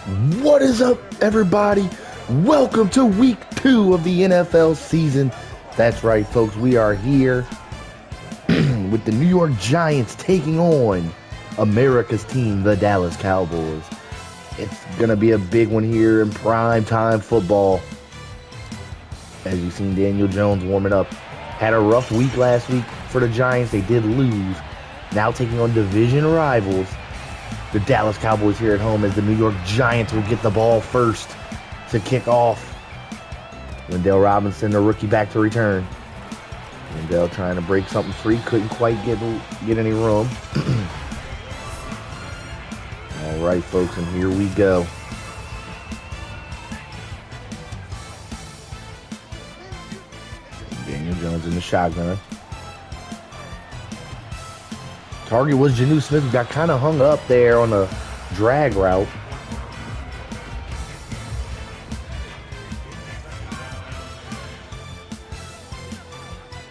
What is up, everybody? Welcome to week 2 of the NFL season. That's right, folks. We are here with the New York Giants taking on America's team, the Dallas Cowboys. It's going to be a big one here in prime time football. As you've seen Daniel Jones warming up. Had a rough week last week for the Giants. They did lose. Now taking on division rivals, the Dallas Cowboys here at home, as the New York Giants will get the ball first to kick off. Wendell Robinson, the rookie, back to return. Wendell trying to break something free, couldn't quite get any room. All right, folks, and here we go. Daniel Jones in the shotgun. Target was Jonnu Smith, who got kind of hung up there on a drag route.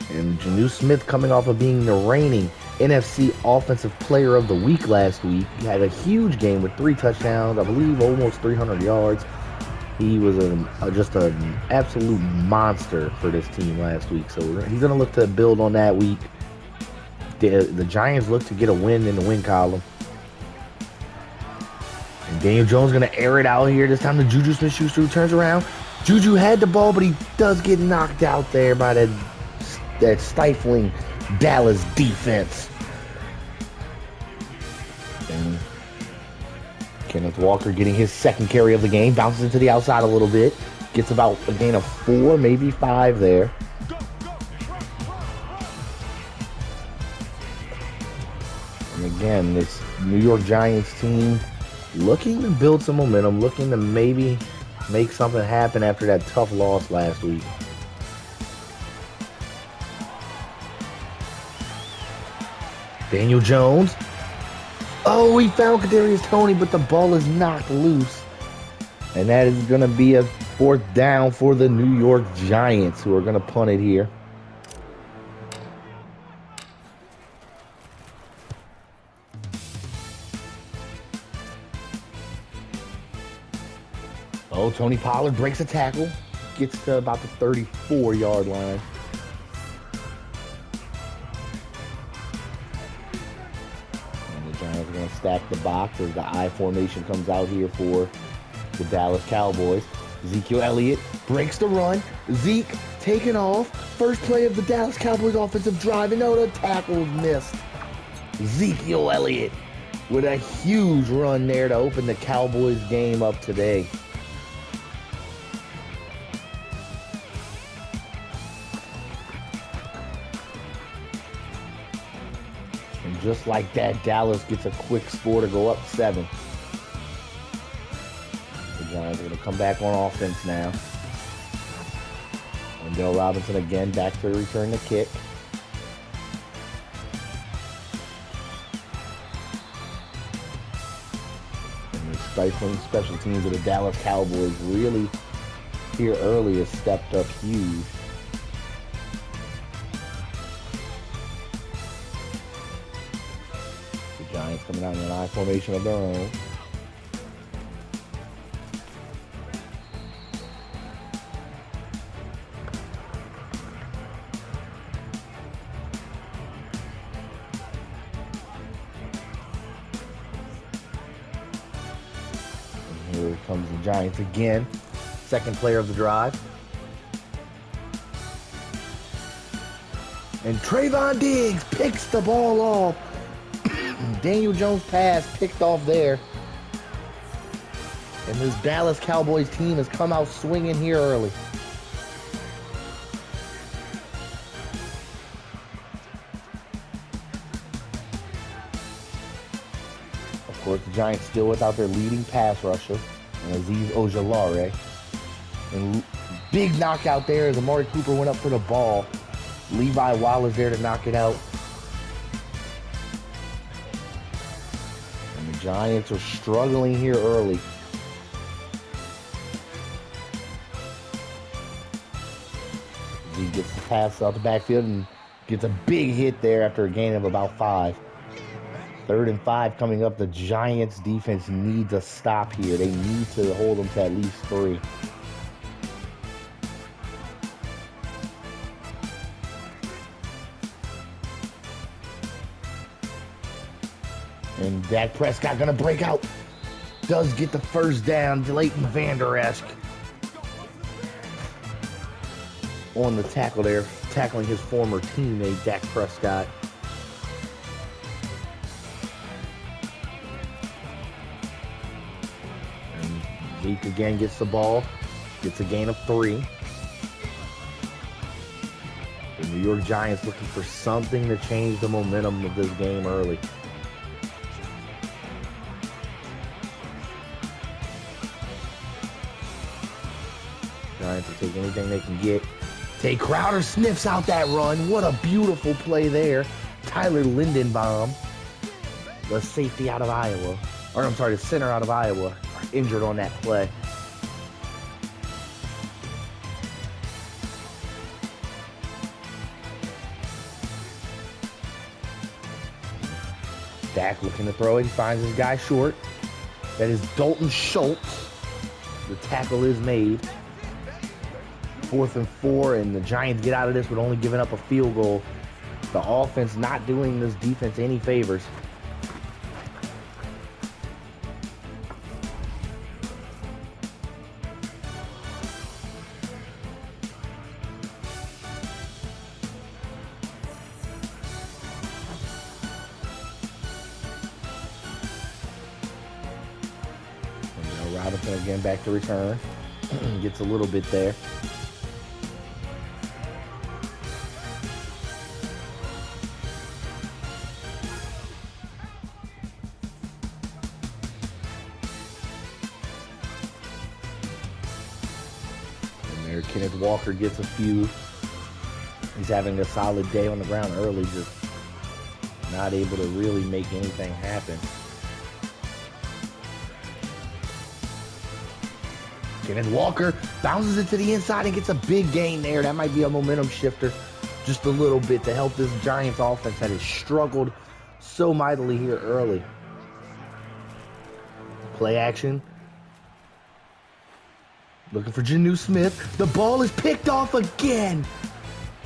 And Jonnu Smith, coming off of being the reigning NFC Offensive Player of the Week last week, he had a huge game with 3 touchdowns, I believe almost 300 yards. He was just an absolute monster for this team last week. So he's going to look to build on that week. The Giants look to get a win in the win column. And Daniel Jones going to air it out here. This time the Juju Smith-Schuster turns around. Juju had the ball, but he does get knocked out there by that stifling Dallas defense. And Kenneth Walker getting his second carry of the game. Bounces into the outside a little bit. Gets about a gain of 4, maybe 5 there. And again, this New York Giants team looking to build some momentum, looking to maybe make something happen after that tough loss last week. Daniel Jones. Oh, he found Kadarius Toney, but the ball is knocked loose. And that is going to be a 4th down for the New York Giants, who are going to punt it here. Oh, Tony Pollard breaks a tackle. Gets to about the 34-yard line. And the Giants are going to stack the box as the I formation comes out here for the Dallas Cowboys. Ezekiel Elliott breaks the run. Zeke taking off. First play of the Dallas Cowboys offensive drive. And the tackle missed. Ezekiel Elliott with a huge run there to open the Cowboys game up today. And just like that, Dallas gets a quick score to go up 7. The Giants are going to come back on offense now. Wendell Robinson again back to return the kick. And the stifling special teams of the Dallas Cowboys really here early has stepped up huge. Giants coming out in an I formation of their own. And here comes the Giants again. Second player of the drive. And Trayvon Diggs picks the ball off. Daniel Jones' pass picked off there. And this Dallas Cowboys team has come out swinging here early. Of course, the Giants still without their leading pass rusher, Azeez Ojulari. And big knockout there as Amari Cooper went up for the ball. Levi Wallace there to knock it out. Giants are struggling here early. He gets the pass out the backfield and gets a big hit there after a gain of about 5. 3rd and 5 coming up. The Giants defense needs a stop here. They need to hold them to at least 3. And Dak Prescott gonna break out. Does get the first down. Leighton Vander-esque on the tackle there, tackling his former teammate, Dak Prescott. And Zeke again gets the ball, gets a gain of 3. The New York Giants looking for something to change the momentum of this game early. Giants will take anything they can get. Tay Crowder sniffs out that run. What a beautiful play there. Tyler Lindenbaum, the safety out of Iowa, or I'm sorry, the center out of Iowa, injured on that play. Dak looking to throw it. He finds his guy short. That is Dalton Schultz. The tackle is made. 4th and 4, and the Giants get out of this with only giving up a field goal. The offense not doing this defense any favors. And Robinson again back to return. Gets a little bit there. Kenneth Walker gets a few. He's having a solid day on the ground early, just not able to really make anything happen. Kenneth Walker bounces it to the inside and gets a big gain there. That might be a momentum shifter just a little bit to help this Giants offense that has struggled so mightily here early. Play action. Looking for Jonnu Smith. The ball is picked off again.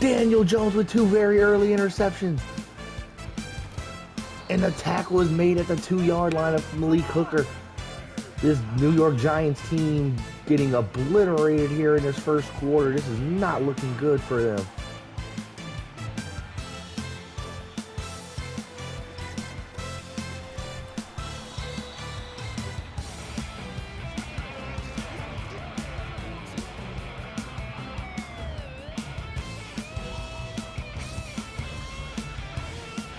Daniel Jones with 2 very early interceptions. And the tackle is made at the 2-yard line of Malik Hooker. This New York Giants team getting obliterated here in this first quarter. This is not looking good for them.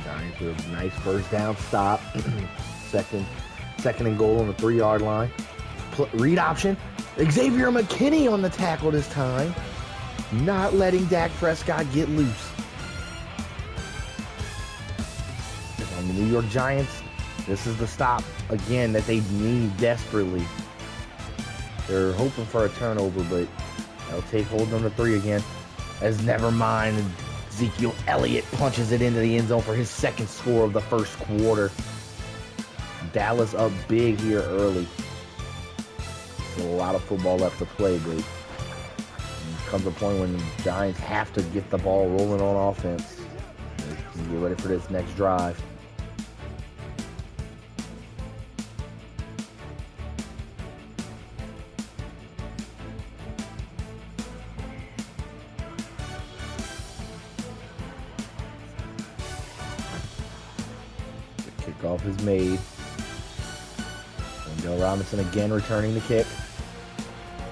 Giants with a nice first down stop. Second and goal on the 3-yard line. Read option. Xavier McKinney on the tackle this time. Not letting Dak Prescott get loose. On the New York Giants, this is the stop, again, that they need desperately. They're hoping for a turnover, but they'll take hold on the 3 again. As never mind, Ezekiel Elliott punches it into the end zone for his second score of the first quarter. Dallas up big here early. There's a lot of football left to play, but there comes a point when the Giants have to get the ball rolling on offense. Get ready for this next drive. The kickoff is made. Wendell Robinson again returning the kick.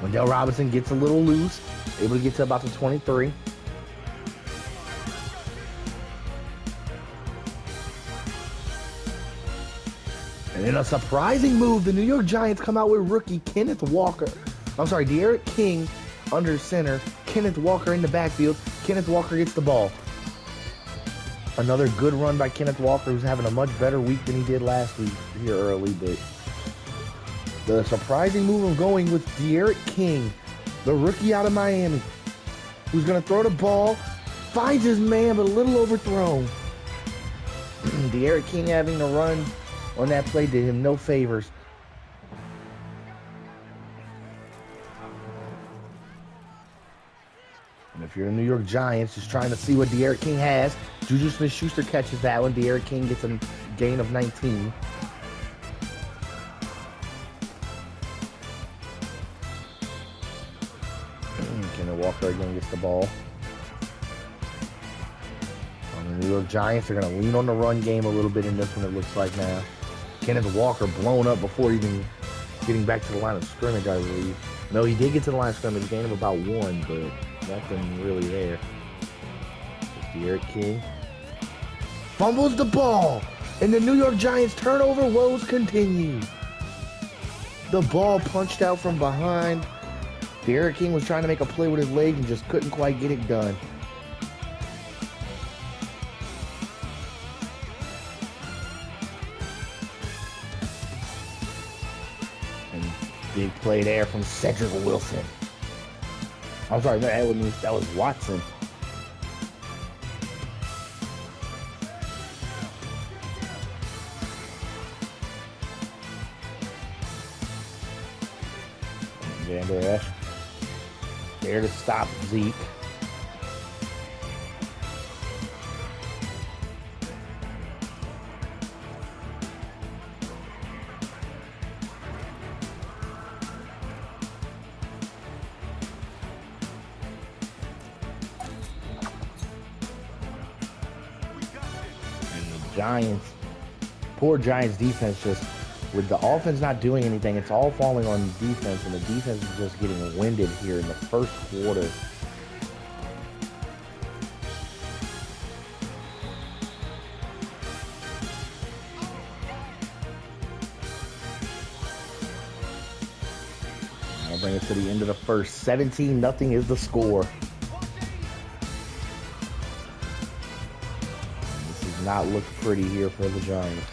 Wendell Robinson gets a little loose, able to get to about the 23. And in a surprising move, the New York Giants come out with rookie D'Eriq King under center. Kenneth Walker in the backfield. Kenneth Walker gets the ball. Another good run by Kenneth Walker, who's having a much better week than he did last week here early, but the surprising move of going with D'Eriq King, the rookie out of Miami, who's going to throw the ball, finds his man, but a little overthrown. De'Aaron King having to run on that play did him no favors. And if you're the New York Giants, just trying to see what De'Aaron King has, Juju Smith-Schuster catches that one. De'Aaron King gets a gain of 19. Kenneth Walker again gets the ball. The New York Giants are going to lean on the run game a little bit in this one, it looks like now. Kenneth Walker blown up before even getting back to the line of scrimmage, I believe. No, he did get to the line of scrimmage, gain of about 1, but nothing really there. It's De'Aaron King. Fumbles the ball, and the New York Giants turnover woes continue. The ball punched out from behind. De'Aaron King was trying to make a play with his leg and just couldn't quite get it done. Big play there from Cedric Wilson. I'm sorry, that was Watson. Vander Esch there to stop Zeke. Giants, poor Giants defense, just with the offense not doing anything, it's all falling on defense, and the defense is just getting winded here in the first quarter. I'll bring it to the end of the first. 17-0 is the score. Not look pretty here for the Giants.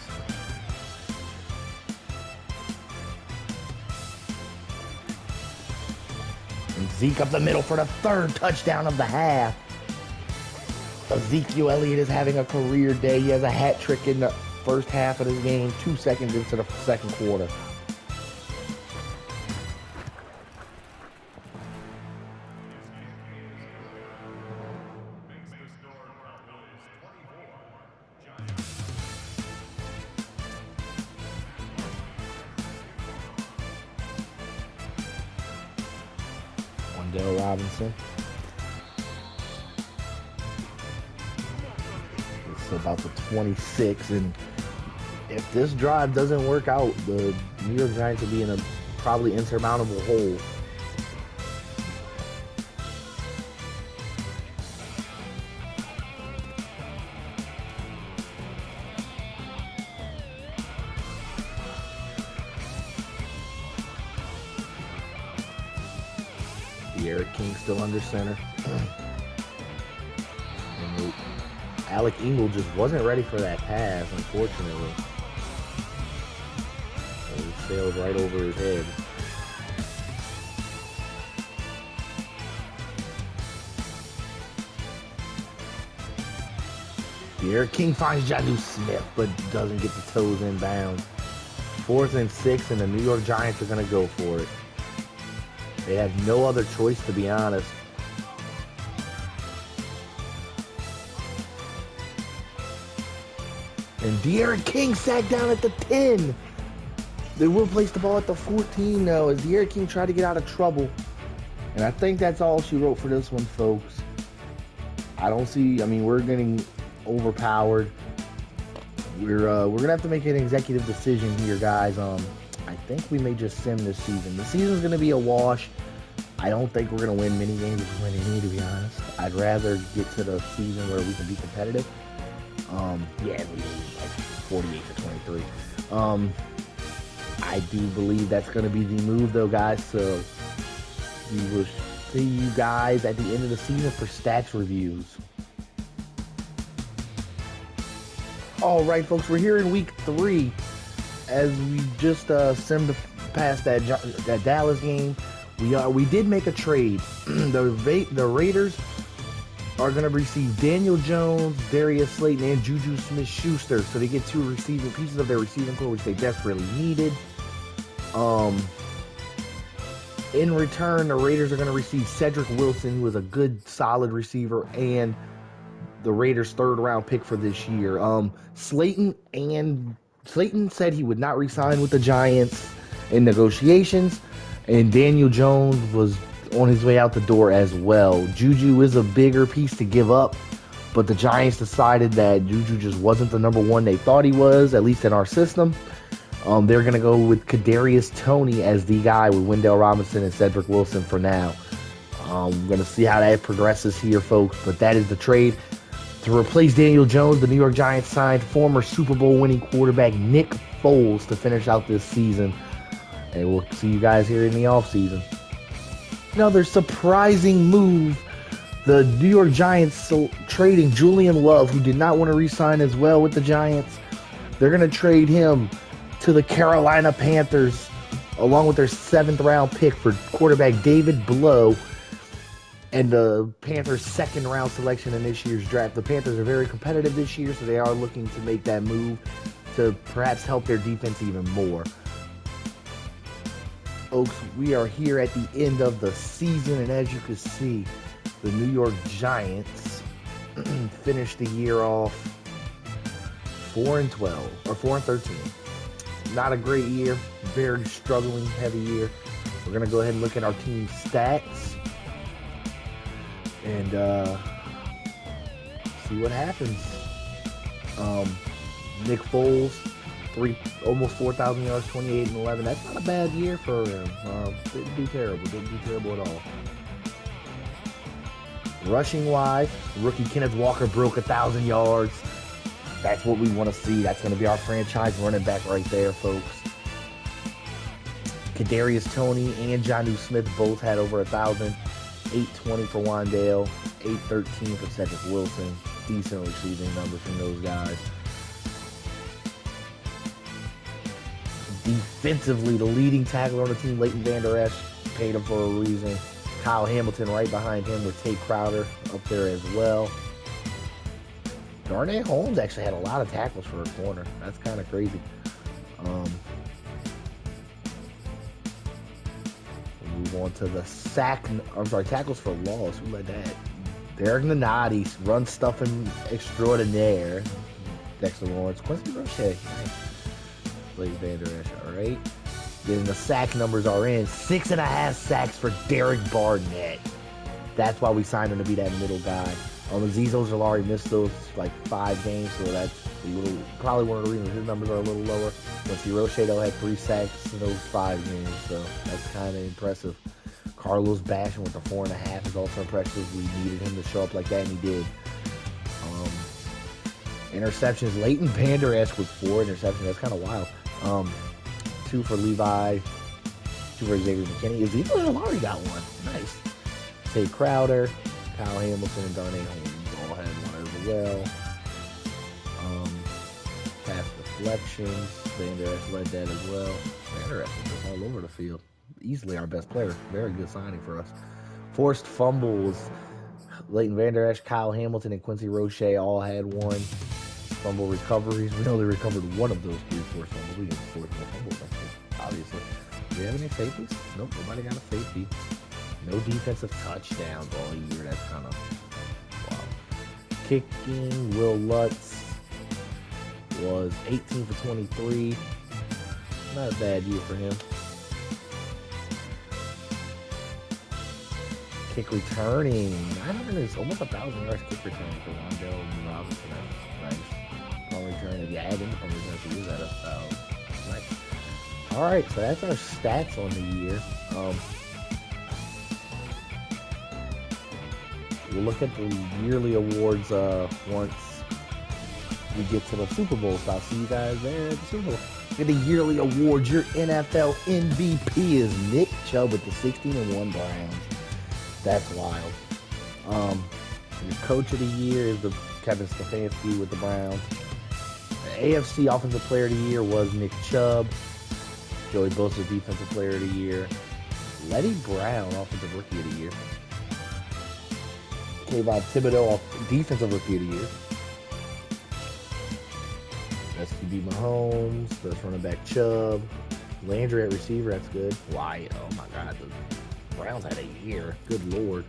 And Zeke up the middle for the third touchdown of the half. Ezekiel Elliott is having a career day. He has a hat trick in the first half of this game, 2 seconds into the second quarter. Daryl Robinson. It's about the 26, and if this drive doesn't work out, the New York Giants will be in a probably insurmountable hole. De'Aaron King still under center. And Alec Ingold just wasn't ready for that pass, unfortunately. So he sailed right over his head. De'Aaron King finds Jonnu Smith, but doesn't get the toes in bounds. 4th and 6, and the New York Giants are going to go for it. They have no other choice, to be honest. And De'Aaron King sat down at the 10. They will place the ball at the 14 now as De'Aaron King tried to get out of trouble. And I think that's all she wrote for this one, folks. We're getting overpowered. We're gonna have to make an executive decision here, guys. I think we may just sim this season. The season's gonna be a wash. I don't think we're gonna win many games if we're winning, to be honest. I'd rather get to the season where we can be competitive. We lose like 48-23. I do believe that's gonna be the move, though, guys. So we will see you guys at the end of the season for stats reviews. All right, folks, we're here in week 3 as we just simmed past that Dallas game. We did make a trade. The Raiders are going to receive Daniel Jones, Darius Slayton, and Juju Smith-Schuster. So they get 2 receiving pieces of their receiving core, which they desperately needed. In return, the Raiders are going to receive Cedric Wilson, who is a good, solid receiver, and the Raiders' 3rd-round pick for this year. Slayton said he would not re-sign with the Giants in negotiations, and Daniel Jones was on his way out the door as well. Juju is a bigger piece to give up, but the Giants decided that Juju just wasn't the number 1 they thought he was, at least in our system. They're going to go with Kadarius Toney as the guy with Wendell Robinson and Cedric Wilson for now. We're going to see how that progresses here, folks, but that is the trade. To replace Daniel Jones, the New York Giants signed former Super Bowl winning quarterback Nick Foles to finish out this season. And we'll see you guys here in the offseason. Another surprising move. The New York Giants trading Julian Love, who did not want to re-sign as well with the Giants. They're going to trade him to the Carolina Panthers, along with their 7th-round pick for quarterback David Blough, and the Panthers' 2nd-round selection in this year's draft. The Panthers are very competitive this year, so they are looking to make that move to perhaps help their defense even more. Folks, we are here at the end of the season, and as you can see, the New York Giants finished the year off 4-12 or 4-13. Not a great year, very struggling, heavy year. We're going to go ahead and look at our team stats and see what happens. Nick Foles, almost 4,000 yards, 28-11. That's not a bad year for him. Didn't do terrible at all. Rushing wise, rookie Kenneth Walker broke 1,000 yards. That's what we want to see. That's going to be our franchise running back right there, folks. Kadarius Toney and Jonnu Smith both had over 1,000. 820 for Wandale, 813 for Cedric Wilson. Decent receiving numbers from those guys. Defensively, the leading tackler on the team, Leighton Vander Esch, paid him for a reason. Kyle Hamilton right behind him with Tate Crowder up there as well. Darnay Holmes actually had a lot of tackles for a corner. That's kind of crazy. We'll move on to the tackles for loss. Who led that? Derek Nannati, run stuffing extraordinaire. Dexter Lawrence, Quincy Roche. Nice. Blake Vander Esch, all right. Then the sack numbers are in. 6.5 sacks for Derek Barnett. That's why we signed him to be that middle guy. Azeez Ojulari missed those like 5 games, so that's probably one of the reasons his numbers are a little lower. Quincy Roche though had 3 sacks in those 5 games, so that's kind of impressive. Carlos Basham with the 4.5 is also impressive. We needed him to show up like that, and he did. Interceptions, Leighton Vander Esch with 4 interceptions. That's kind of wild. 2 for Levi, 2 for Xavier McKinney. Azeez Ojulari got 1. Nice. Tate Crowder, Kyle Hamilton, and Darnay Holmes all had 1 as well. Pass deflections, Vander Esch led that as well. Vander Esch was just all over the field. Easily our best player. Very good signing for us. Forced fumbles, Leighton Vander Esch, Kyle Hamilton, and Quincy Roche all had 1. Fumble recoveries, we only recovered 1 of those 3 forced fumbles. We didn't force more fumbles, obviously. Do we have any safeties? Nope, nobody got a safety. No defensive touchdowns all year. That's kind of wild. Kicking, Will Lutz was 18 for 23. Not a bad year for him. Kick returning, 900 is almost 1,000 yards kick returning for Wandale and Robinson. Nice. Punt return, if you add in the punt return, so he's at 1,000. Nice. All right, so that's our stats on the year. We'll look at the yearly awards once we get to the Super Bowl. So I'll see you guys there at the Super Bowl. Get the yearly awards. Your NFL MVP is Nick Chubb with the 16-1 Browns. That's wild. Your coach of the year is Kevin Stefanski with the Browns. The AFC Offensive Player of the Year was Nick Chubb. Joey Bosa Defensive Player of the Year. Letty Brown Offensive Rookie of the Year. Kayvon Thibodeau, Defensive Rookie of the Year. Best QB Mahomes. Best running back Chubb. Landry at receiver, that's good. Why? Oh my God, the Browns had a year. Good Lord.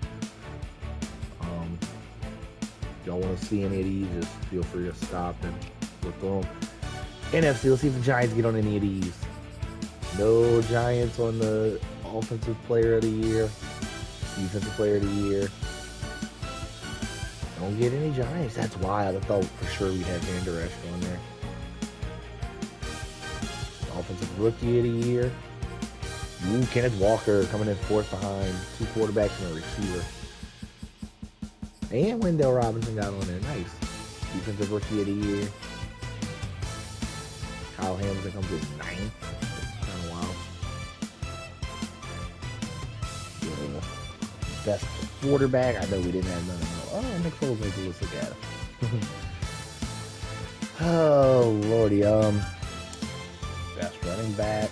Don't want to see any of these, just feel free to stop and look through them. NFC, let's see if the Giants get on any of these. No Giants on the Offensive Player of the Year, Defensive Player of the Year. Don't get any Giants. That's wild. I thought for sure we'd have Van Der Esch on there. Offensive Rookie of the Year. Ooh, Kenneth Walker coming in fourth behind 2 quarterbacks and a receiver. And Wendell Robinson got on there. Nice. Defensive Rookie of the Year. Kyle Hamilton comes in 9th. That's kind of wild. Best quarterback. I know we didn't have none of them. Oh, Nick Foles, maybe let's look at him. Oh, Lordy. Best running back.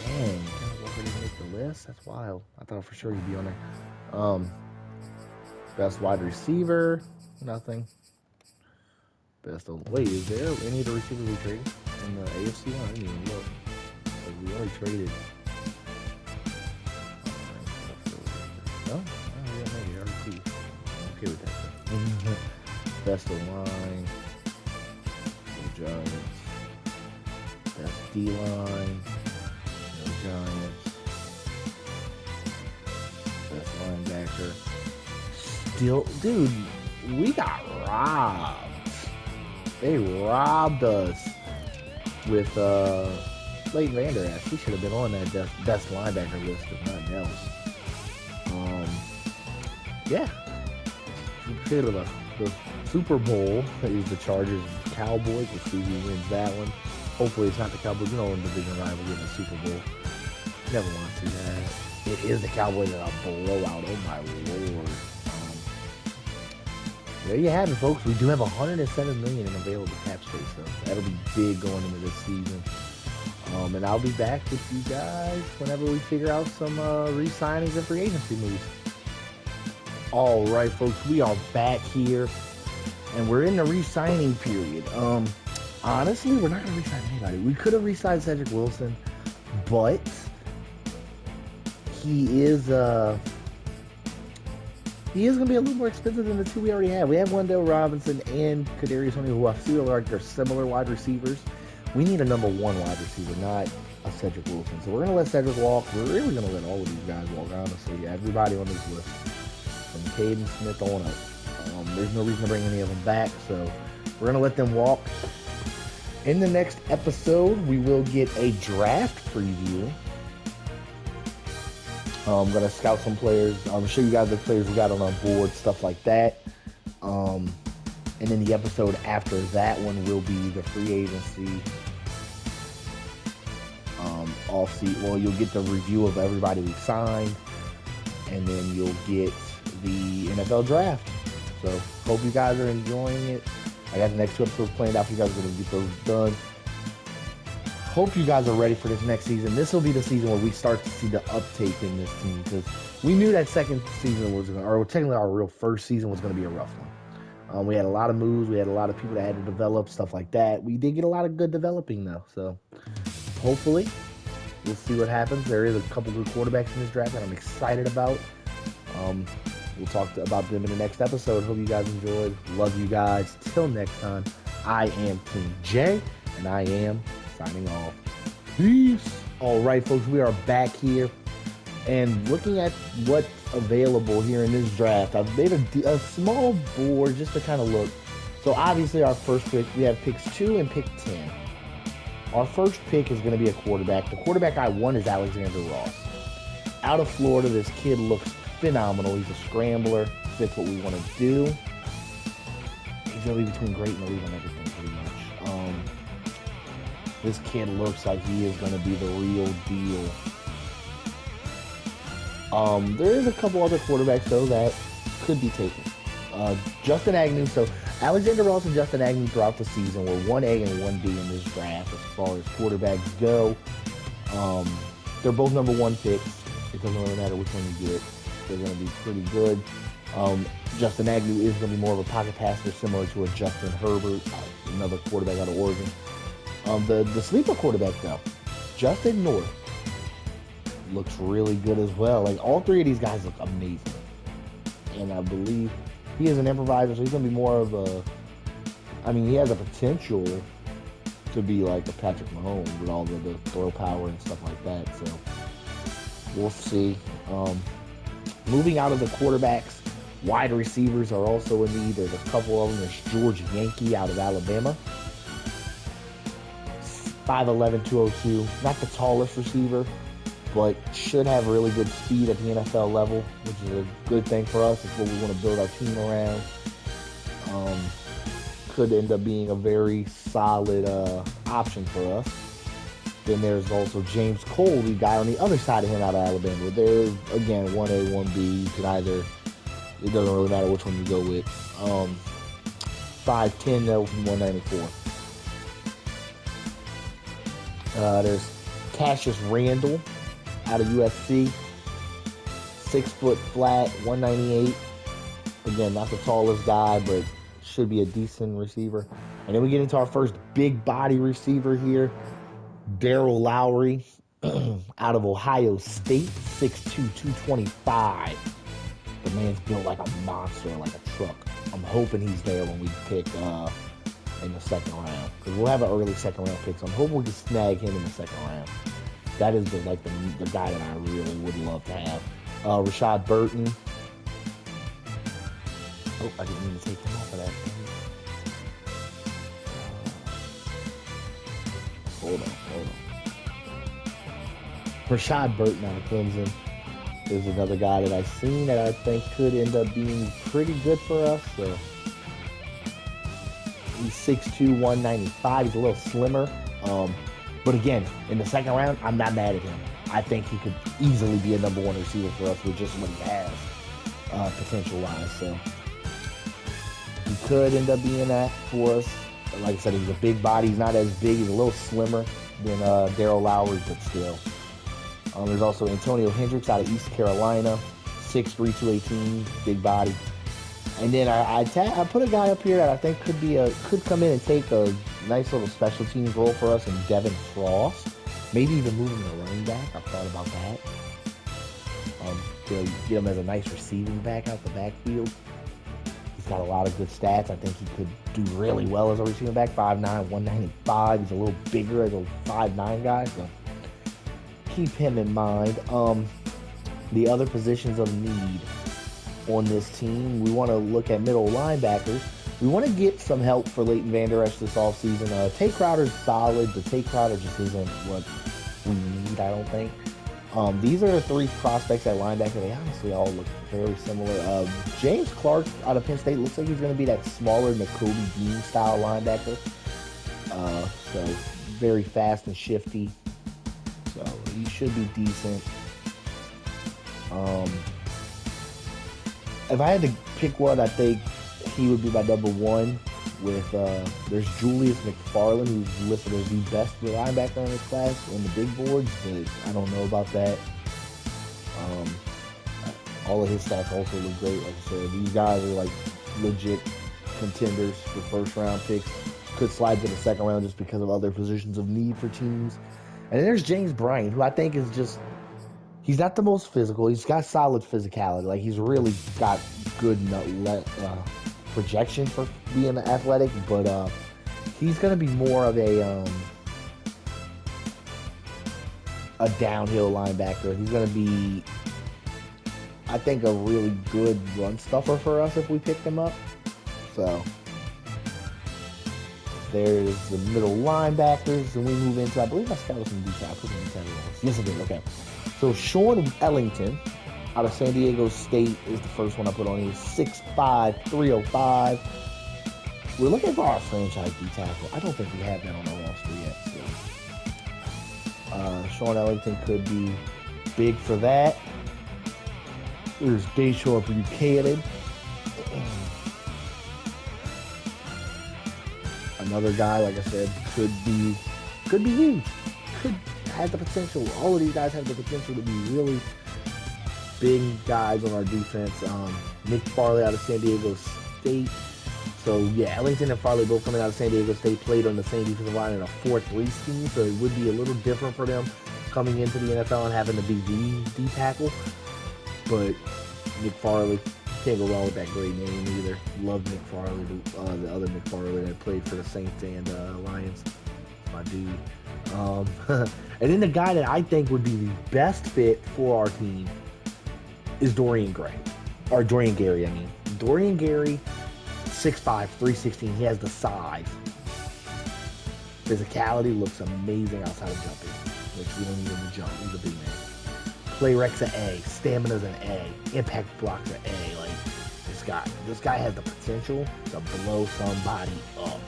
Dang, Kenneth Walker didn't make the list? That's wild. I thought for sure he'd be on there. Best wide receiver. Nothing. Wait, is there any of the receivers we traded in the AFC one? I didn't even look. Like, we only traded. No? Oh, yeah, maybe. RP. I'm okay with that. Best of line. No Giants. Best D line. No Giants. Best linebacker. Still, dude, we got robbed. They robbed us with Leighton Van Der Esch. He should have been on that best linebacker list, if nothing else. Yeah. The Super Bowl is the Chargers and Cowboys. We'll see who wins that one. Hopefully it's not the Cowboys. You know, when division rival in the Super Bowl. Never want to see that. It is the Cowboys that are blowout. Oh my Lord. There you have it, folks. We do have $107 million in available cap space, so that'll be big going into this season. And I'll be back with you guys whenever we figure out some re-signings and free agency moves. All right, folks, we are back here, and we're in the re-signing period. Honestly, we're not going to re-sign anybody. We could have re-signed Cedric Wilson, but he is going to be a little more expensive than the 2 we already have. We have Wendell Robinson and Kadarius Toney, who I feel like they're similar wide receivers. We need a number 1 wide receiver, not a Cedric Wilson. So we're going to let Cedric walk. We're really going to let all of these guys walk, honestly. Everybody on this list, from Caden Smith on up. There's no reason to bring any of them back, so we're going to let them walk. In the next episode, we will get a draft preview. I'm going to scout some players. I'm show you guys the players we got on our board, stuff like that. And then the episode after that one will be the free agency off-season. Well, you'll get the review of everybody we signed, and then you'll get the NFL draft. So, hope you guys are enjoying it. I got the next 2 episodes planned out for you guys. We're going to get those done. Hope you guys are ready for this next season. This will be the season where we start to see the uptake in this team, because we knew that second season was going to, or technically our real first season was going to be a rough one. We had a lot of moves. We had a lot of people that had to develop, stuff like that. We did get a lot of good developing, though. So, hopefully, we'll see what happens. There is a couple good quarterbacks in this draft that I'm excited about. We'll talk about them in the next episode. Hope you guys enjoyed. Love you guys. Till next time, I am King Jay, and I am signing off. Peace. All right, folks, we are back here. And looking at what's available here in this draft, I've made a small board just to kind of look. So obviously our first pick, we have picks 2 and pick 10. Our first pick is going to be a quarterback. The quarterback I want is Alexander Ross. Out of Florida, this kid looks phenomenal. He's a scrambler, fits what we want to do. He's going to be between great and elite on everything, pretty much. This kid looks like he is going to be the real deal. There is a couple other quarterbacks, though, that could be taken. Justin Agnew. So, Alexander Ross and Justin Agnew throughout the season were 1A and 1B in this draft as far as quarterbacks go. They're both number 1 picks. It doesn't really matter which one you get. they're going to be pretty good. Justin Agnew is going to be more of a pocket passer, similar to a Justin Herbert, another quarterback out of Oregon. The sleeper quarterback, though, Justin North, looks really good as well. Like, all three of these guys look amazing. And I believe he is an improviser, so he's going to be more of a... I mean, he has a potential to be like a Patrick Mahomes with all the throw power and stuff like that. So, we'll see. Moving out of the quarterbacks, wide receivers are also in need. There's a couple of them. There's George Yankee out of Alabama. 5'11", 202. Not the tallest receiver, but should have really good speed at the NFL level, which is a good thing for us. It's what we want to build our team around. Could end up being a very solid option for us. Then there's also James Cole, the guy on the other side of him out of Alabama. They're, again, 1A, 1B. You can either, it doesn't really matter which one you go with. 5'10", 194. There's Cassius Randall out of USC. 6 foot flat, 198. Again, not the tallest guy, but should be a decent receiver. And then we get into our first big body receiver here. Daryl Lowry out of Ohio State, 6'2", 225. The man's built like a monster, like a truck. I'm hoping he's there when we pick in the second round, because we'll have an early second round pick. So I'm hoping we can snag him in the second round. That is the guy that I really would love to have. Rashad Burton. Oh, I didn't mean to take him off of that. Hold on. Rashad Burton out of Clemson is another guy that I've seen that I think could end up being pretty good for us. So he's 6'2", 195. He's a little slimmer. But again, in the second round, I'm not mad at him. I think he could easily be a number one receiver for us with just what he has, potential-wise. So he could end up being that for us. Like I said, he's a big body. He's not as big. He's a little slimmer than Daryl Lowry, but still. There's also Antonio Hendricks out of East Carolina, 6'3", 218, big body. And then I put a guy up here that I think could come in and take a nice little special teams role for us in Devin Frost. Maybe even moving the running back. I've thought about that. To get him as a nice receiving back out the backfield. He's got a lot of good stats. I think he could do really well as a receiving back. 5'9", 195. He's a little bigger as a 5'9" guy. So keep him in mind. The other positions of need on this team, we want to look at middle linebackers. We want to get some help for Leighton Vander Esch this offseason. Tate Crowder's solid, but Tate Crowder just isn't what we need, I don't think. These are the three prospects at linebacker. They honestly all look very similar. James Clark out of Penn State looks like he's going to be that smaller Nakobe Dean style linebacker. So very fast and shifty. So he should be decent. If I had to pick one, I think he would be my number one. With there's Julius McFarland, who's listed as the best linebacker in this class on the big boards, but I don't know about that. All of his stats also look great. Like I said, these guys are like legit contenders for first round picks. Could slide to the second round just because of other positions of need for teams. And then there's James Bryant, who I think is just, he's not the most physical. He's got solid physicality. Like, he's really got good projection for being athletic, but he's going to be more of a downhill linebacker. He's going to be, I think, a really good run stuffer for us if we pick him up. So there's the middle linebackers, and we move into, I believe I scouted some detail. I put some detail. Yes, I did. Okay. So Sean Ellington out of San Diego State is the first one I put on here. 6'5", 305. We're looking for our franchise D tackle. I don't think we have that on the roster yet. So Sean Ellington could be big for that. There's Deshaun Buchanan. Another guy, like I said, could be huge. Could have the potential. All of these guys have the potential to be really big guys on our defense. Nick Farley out of San Diego State. So, yeah, Ellington and Farley both coming out of San Diego State, played on the same defensive line in a 4-3 scheme, so it would be a little different for them coming into the NFL and having to be D tackle. But Nick Farley, can't go wrong with that great name either. Love Nick Farley, the other Nick Farley that played for the Saints and Lions. My dude. And then the guy that I think would be the best fit for our team is Dorian Gray. Or Dorian Gary, I mean. Dorian Gary, 6'5", 316. He has the size. Physicality, looks amazing outside of jumping, which we don't need him to jump. He's a big man. Play rec's an A. Stamina's an A. Impact block's an A. Like, this guy has the potential to blow somebody up.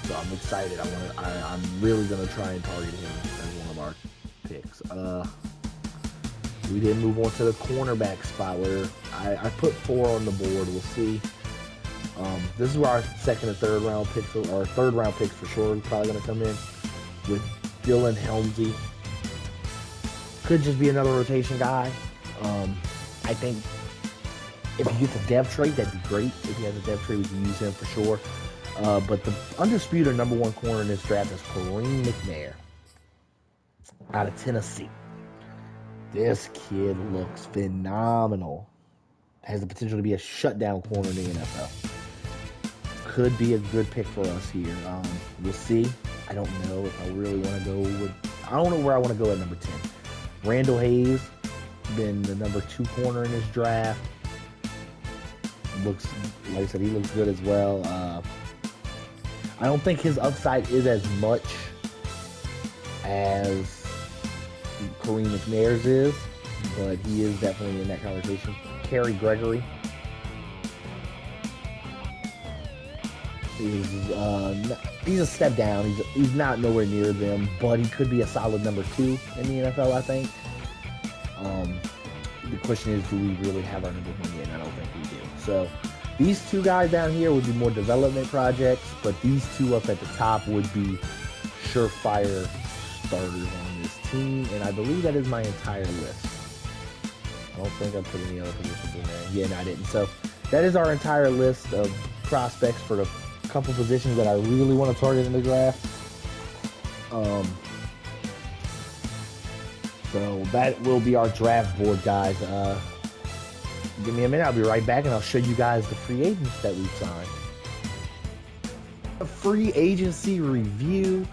So I'm excited. I'm really gonna try and target him as one of our picks. We didn't move on to the cornerback spot where I put 4 on the board. We'll see. This is where our second and third round picks, or third round picks for sure, are probably going to come in with Dylan Helmsy. Could just be another rotation guy. I think if he gets a dev trait, that'd be great. If he has a dev trait, we can use him for sure. But the undisputed number 1 corner in this draft is Karine Mcnair out of Tennessee. This kid looks phenomenal. Has the potential to be a shutdown corner in the NFL. Could be a good pick for us here. We'll see. I don't know if I really want to go with... I don't know where I want to go at number 10. Randall Hayes, been the number 2 corner in this draft. Looks, like I said, he looks good as well. I don't think his upside is as much as Karine Mcnair's is, but he is definitely in that conversation. Kerry Gregory he's a step down. He's not nowhere near them, but he could be a solid number 2 in the NFL, I think. The question is, do we really have our number 1 yet? I don't think we do. So these 2 guys down here would be more development projects, but these 2 up at the top would be surefire starters on this team, and I believe that is my entire list. I don't think I put any other positions in there. Yeah, no, I didn't. So that is our entire list of prospects for the couple positions that I really want to target in the draft. So that will be our draft board, guys. Give me a minute. I'll be right back, and I'll show you guys the free agents that we've signed. A free agency review.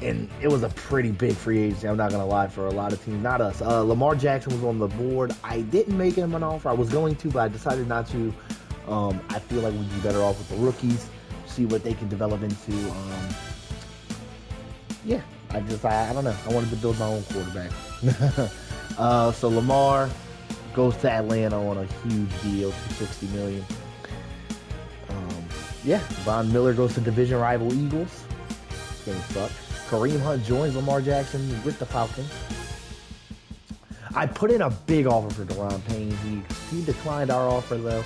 And it was a pretty big free agency, I'm not going to lie, for a lot of teams. Not us. Lamar Jackson was on the board. I didn't make him an offer. I was going to, but I decided not to. I feel like we'd be better off with the rookies, see what they can develop into. Yeah, I don't know. I wanted to build my own quarterback. So Lamar goes to Atlanta on a huge deal, $260 million. Yeah, Von Miller goes to division rival Eagles. It's going to suck. Kareem Hunt joins Lamar Jackson with the Falcons. I put in a big offer for Daron Payne. He declined our offer, though,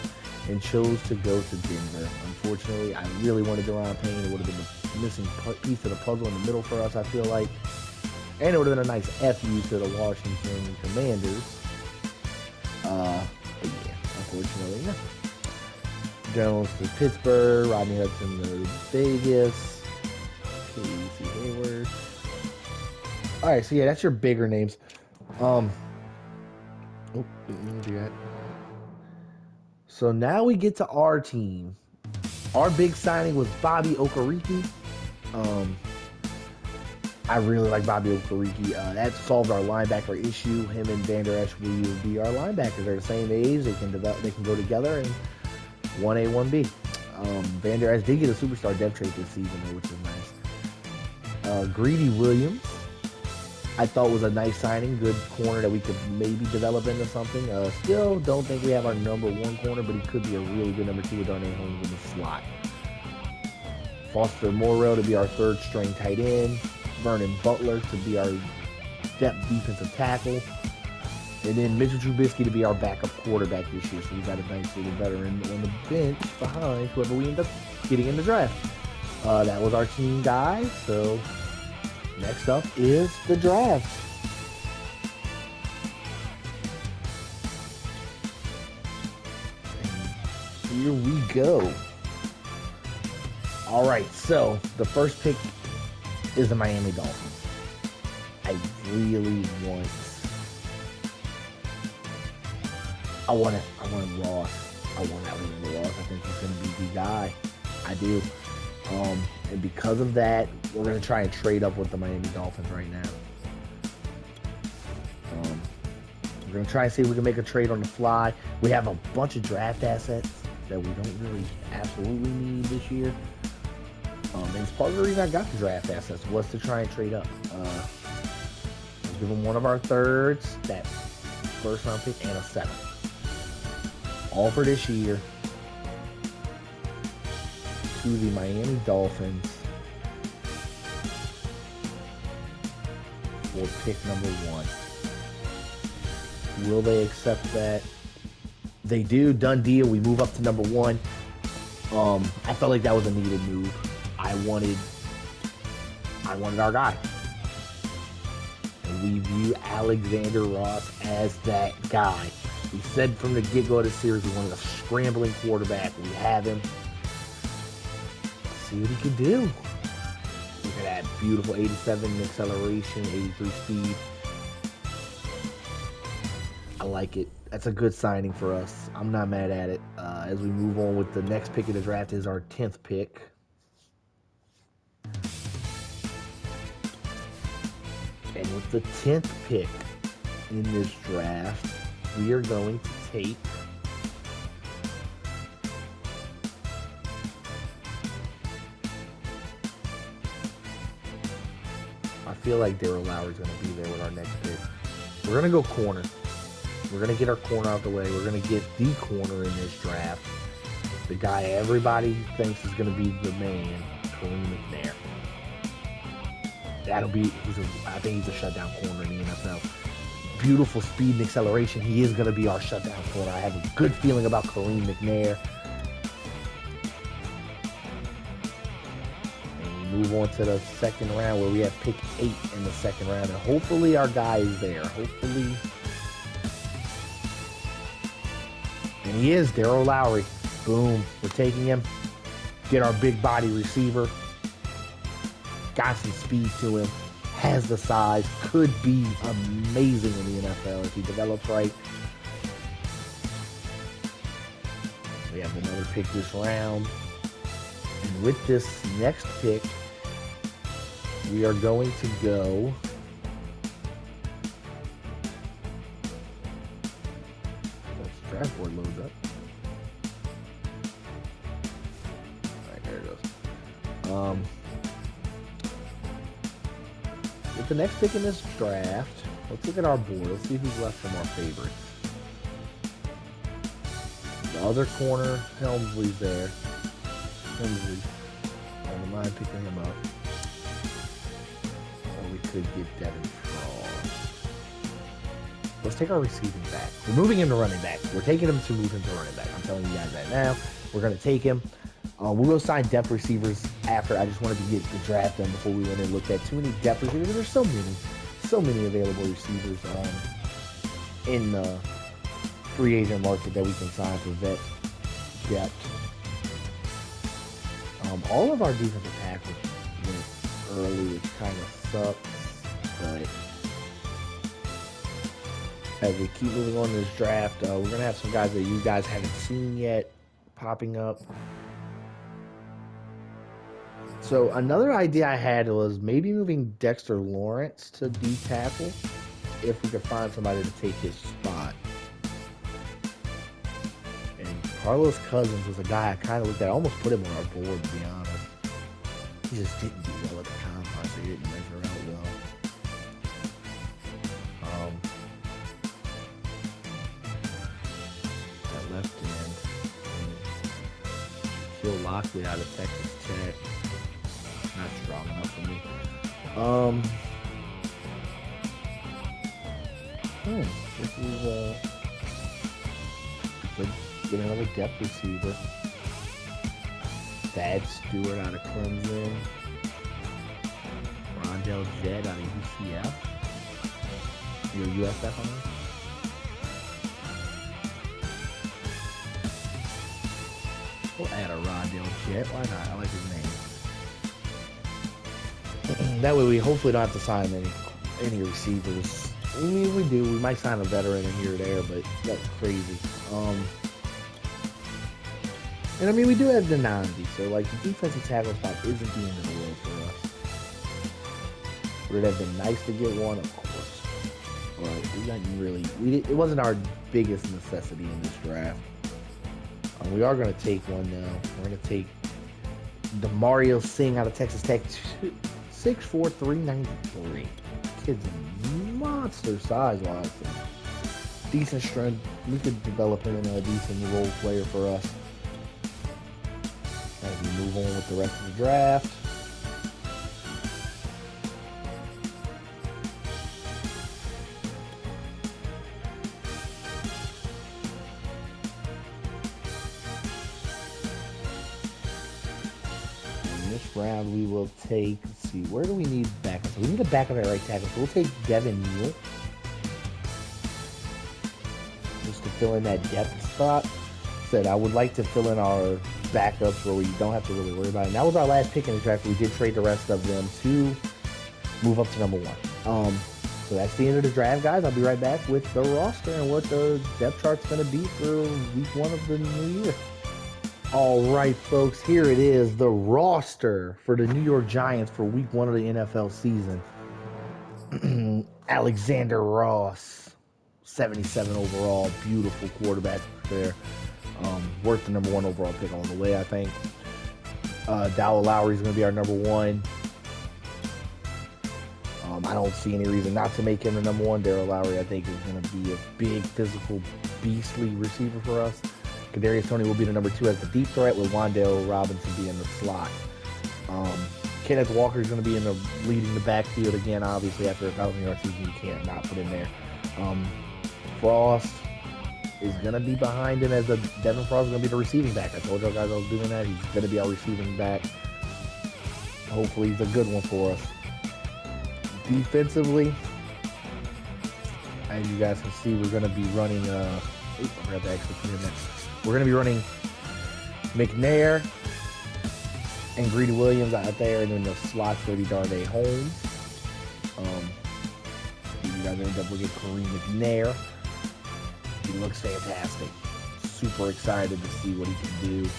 and chose to go to Denver. Unfortunately, I really wanted Daron Payne. It would have been the missing piece of the puzzle in the middle for us, I feel like. And it would have been a nice FU to the Washington Commanders. But yeah, unfortunately, no. Jones to Pittsburgh. Rodney Hudson to Vegas. Casey Hayward. Alright, so yeah, that's your bigger names. Didn't do that. So now we get to our team. Our big signing was Bobby Okereke. I really like Bobby Okereke. That solved our linebacker issue. Him and Vander Esch will be our linebackers. They're the same age. They can go together, and 1A, 1B. Vander Esch did get a superstar depth trait this season, though, which is nice. Greedy Williams, I thought was a nice signing. Good corner that we could maybe develop into something. Still don't think we have our number 1 corner, but he could be a really good number 2 with Darnay Holmes in the slot. Foster Morrell to be our 3rd string tight end. Vernon Butler to be our depth defensive tackle. And then Mitchell Trubisky to be our backup quarterback this year. So we got a nice little veteran on the bench behind whoever we end up getting in the draft. That was our team, guys. So next up is the draft. here we go. All right, so the first pick is the Miami Dolphins. I want Ross. I want Alexander Ross. I think he's going to be the guy. I do. And because of that, we're going to try and trade up with the Miami Dolphins right now. We're going to try and see if we can make a trade on the fly. We have a bunch of draft assets that we don't really absolutely need this year. And it's part of the reason I got the draft assets was to try and trade up. Let's give them one of our thirds, that first round pick, and a seventh. All for this year to the Miami Dolphins for pick number 1. Will they accept that? They do. Done deal. We move up to number 1. I felt like that was a needed move. I wanted our guy. And we view Alexander Ross as that guy. We said from the get-go of the series we wanted a scrambling quarterback. We have him. Let's see what he can do. Look at that beautiful 87 acceleration, 83 speed. I like it. That's a good signing for us. I'm not mad at it. As we move on with the next pick of the draft is our 10th pick. And with the 10th pick in this draft, we are going to take I feel like Daryl Lowry is going to be there with our next pick. We're going to go corner. We're going to get our corner out the way. We're going to get the corner in this draft. The guy everybody thinks is going to be the man, Karine Mcnair. I think he's a shutdown corner in the NFL. Beautiful speed and acceleration. He is going to be our shutdown corner. I have a good feeling about Karine Mcnair. And we move on to the second round where we have pick 8 in the second round. And hopefully our guy is there. Hopefully. And he is, Daryl Lowry. Boom. We're taking him. Get our big body receiver. Got some speed to him. Has the size. Could be amazing in the NFL if he develops right. We have another pick this round. And with this next pick, we are going to go draft board loads up. Alright, there it goes. With the next pick in this draft, let's look at our board. Let's see who's left from our favorites. The other corner, Helmsley's there. Helmsley. I don't mind picking him up. Or we could get Devin Frost. Let's take our receiving back. We're moving him to running back. We're taking him to move him to running back. I'm telling you guys that now. We're going to take him. We will sign depth receivers after. I just wanted to get the draft done before we went and looked at too many depth receivers. There's so many available receivers in the free agent market that we can sign for vet depth. All of our defensive tackles went early, which kind of sucks, but as we keep moving on in this draft, we're going to have some guys that you guys haven't seen yet popping up. So another idea I had was maybe moving Dexter Lawrence to D tackle if we could find somebody to take his spot. And Carlos Cousins was a guy I kind of looked at. I almost put him on our board, to be honest. He just didn't do well at the combine, so he didn't measure out well. That left end. Phil Lockley out of Texas Tech. Not strong enough for me. This is get another depth receiver. Thad Stewart out of Clemson. Rondell Jett out of UCF. You're USF on this? We'll add a Rondale Jet. Why not? I like his name. That way we hopefully don't have to sign any receivers. I mean, we do. We might sign a veteran in here or there, but that's crazy. And I mean, we do have the 90, so like the defensive tackle spot isn't the end of the world for us. Would it have been nice to get one? Of course, but we didn't really. It wasn't our biggest necessity in this draft. We are going to take one now. We're going to take Mario Singh out of Texas Tech, 6'4", 393. Kid's a monster size-wise. Decent strength. We could develop him into a decent role player for us. As we move on with the rest of the draft. Round we will take, let's see, where do we need backup? So we need a backup at right tackle, so we'll take Devin Neal just to fill in that depth spot. Said I would like to fill in our backups where we don't have to really worry about it. And that was our last pick in the draft. We did trade the rest of them to move up to number 1. So that's the end of the draft, guys. I'll be right back with the roster and what the depth chart's going to be for week 1 of the new year. All right, folks, here it is, the roster for the New York Giants for week 1 of the NFL season. Alexander Ross, 77 overall, beautiful quarterback there. Worth the number 1 overall pick all the way, I think. Daryl Lowry is going to be our number 1. I don't see any reason not to make him the number 1. Daryl Lowry, I think, is going to be a big, physical, beastly receiver for us. Kadarius Toney will be the number 2 as the deep threat, with Wan'Dale Robinson being the slot. Kenneth Walker is going to be leading the backfield again. Obviously, after a 1,000-yard season, you can't not put him there. Frost is going to be behind him as Devin Frost is going to be the receiving back. I told y'all guys I was doing that. He's going to be our receiving back. Hopefully, he's a good one for us. Defensively, as you guys can see, we're going to be running. I forgot to actually put in that. We're going to be running McNair and Greedy Williams out there, and then the slot's going to be Darnay Holmes. You guys end up looking at Karine Mcnair. He looks fantastic. Super excited to see what he can do.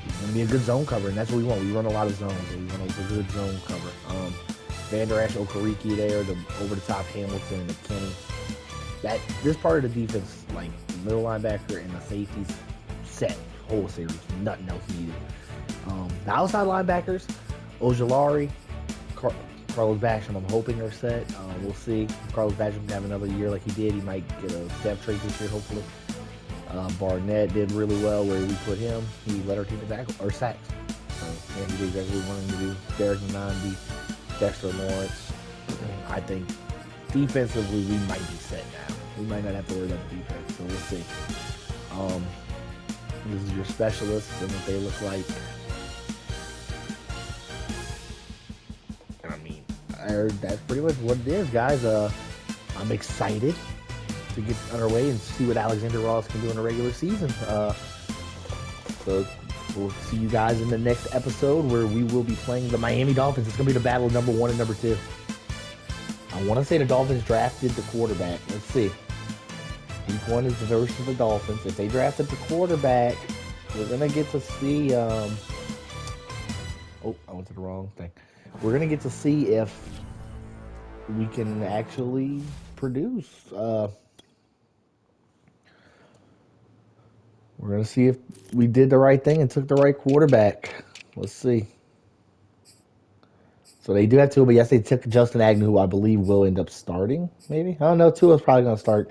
He's going to be a good zone cover, and that's what we want. We run a lot of zones, so we want a good zone cover. Vander Esch, Okereke there, the over-the-top Hamilton and McKinney. This part of the defense, like the middle linebacker and the safeties, set whole series, nothing else needed. The outside linebackers, Ojulari, Carlos Basham, I'm hoping are set. We'll see. If Carlos Basham can have another year like he did, he might get a depth trade this year, hopefully. Barnett did really well where we put him. He led our team to sacks. So yeah, he did exactly what we wanted him to do. Derek Nandi, Dexter Lawrence. I think defensively we might be set now. We might not have to worry about the defense, so we'll see. This is your specialists and what they look like. I mean, that's pretty much what it is, guys. I'm excited to get underway and see what Alexander Ross can do in the regular season. So we'll see you guys in the next episode where we will be playing the Miami Dolphins. It's going to be the battle of number 1 and number 2. I want to say the Dolphins drafted the quarterback. Let's see. Week 1 is the version of the Dolphins. If they drafted the quarterback, we're going to get to see... I went to the wrong thing. We're going to get to see if we can actually produce. We're going to see if we did the right thing and took the right quarterback. Let's see. So they do have Tua, but yes, they took Justin Agnew, who I believe will end up starting, maybe. I don't know. Tua's probably going to start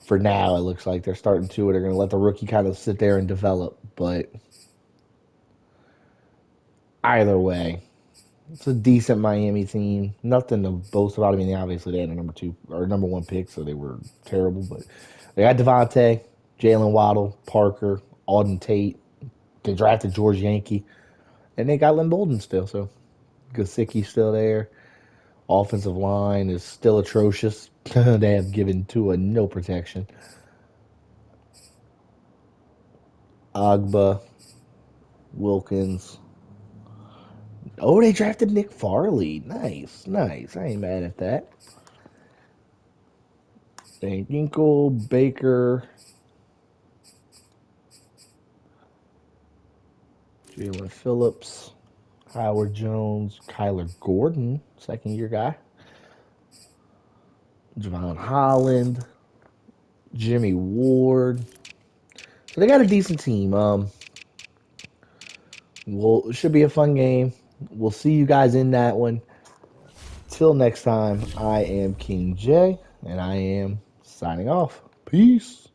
for now. It looks like they're starting Tua. They're going to let the rookie kind of sit there and develop. But either way, it's a decent Miami team. Nothing to boast about. I mean, obviously they had a number 1 pick, so they were terrible. But they got Devontae, Jalen Waddle, Parker, Auden Tate. They drafted George Yankee, and they got Lynn Bolden still. So Gesicki's still there. Offensive line is still atrocious. They have given Tua no protection. Agba, Wilkins. Oh, they drafted Nick Farley. Nice, nice. I ain't mad at that. Van Ginkel, Baker, Jalen Phillips, Howard Jones, Kyler Gordon, second year guy, Javon Holland, Jimmy Ward. So they got a decent team. Well, it should be a fun game. We'll see you guys in that one. Till next time, I am King J, and I am signing off. Peace.